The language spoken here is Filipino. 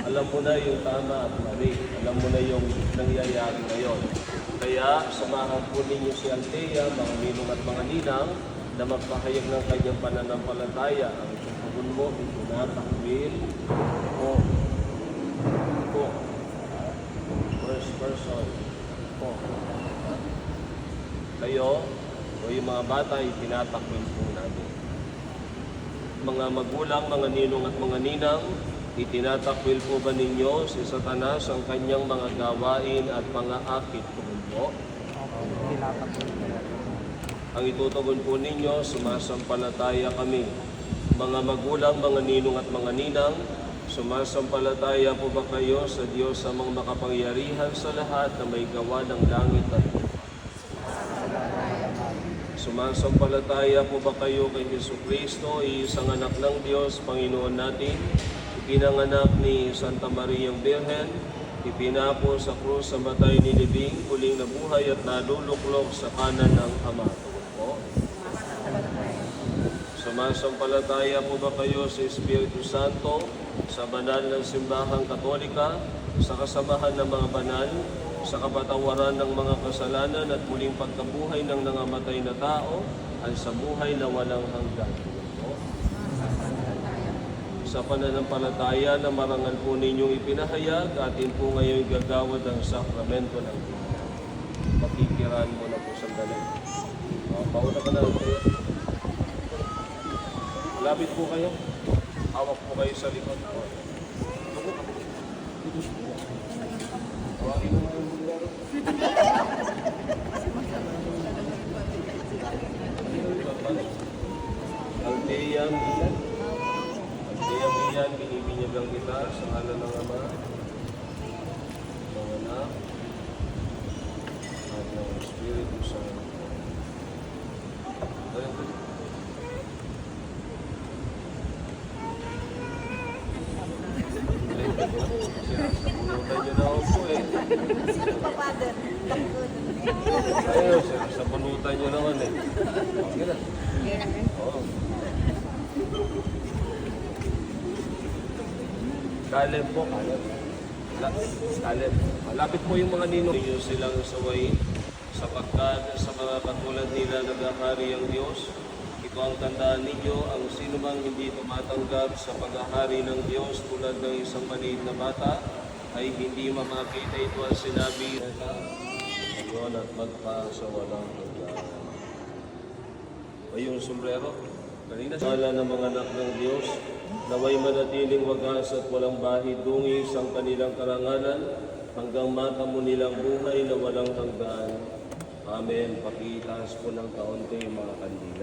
Alam mo na yung tama at mali. Alam mo na yung nangyayari ngayon. Kaya samahan po ninyo si Althea, mga ninong at mga ninang, na magpahayag ng kanyang pananampalataya. Ang tutugon mo, itinatakwil ko. Ko. First person. Ko. Kayo, o yung mga bata, itinatakwil po natin. Mga magulang, mga ninong at mga ninang, itinatakwil po ba ninyo si Satanas ang kanyang mga gawain at mga akit po? Ang itutugon po ninyo, sumasampalataya kami. Mga magulang, mga ninong at mga ninang, sumasampalataya po ba kayo sa Diyos sa mga makapangyarihan sa lahat na may gawa ng langit at lupa? Sumasampalataya po ba kayo kay Jesucristo, isang anak ng Diyos, Panginoon natin, ipinanganak ni Santa Mariang Birhen, ipinapo sa krus sa matay ni Libing, huling nabuhay at naluluklok sa kanan ng Ama? Po. Sumasampalataya po ba kayo sa Espiritu Santo, sa banal ng simbahang Katolika, sa kasamahan ng mga banal, sa kapatawaran ng mga kasalanan at muling pagkabuhay ng nangamatay na tao, at sa buhay na walang hanggan? Sa pananampalataya na marangal po ninyong ipinahayag, atin po ngayon gagawad ang sakramento ng Diyos. Pakikiraan mo na po sandali. Pauna ka na. Lapit po kayo. Hawak po kayo sa likod. Hawagin mo yung bulyaro. Althea Milan. Althea Milan, binibinyagang kita sa ngalan ng Ama, ng Anak, at ng Espiritu Santo. Sabunutan nyo na ako po eh. Ayaw, sabunutan nyo naman eh. Okay na. Oo. Kaleb po, kaleb. Kaleb. Malapit po yung mga ninong. Ninyo silang saway sapagkat sa mga katulad nila naghahari ang Diyos. Ito ang tandaan ninyo, ang sino mang hindi tumatanggap sa paghahari ng Diyos tulad ng isang maliit na bata, ay hindi mamakita. Ito ang sinabi ngayon at magpasawalang hanggan. Ay yung sombrero. Kanina sa ngala ng mga anak ng Diyos, naway manatiling wagas at walang bahid dungis ang kanilang karangalan hanggang matamo nilang buhay na walang hanggan. Amen. Pakitaas po ng kaunti mga kandila.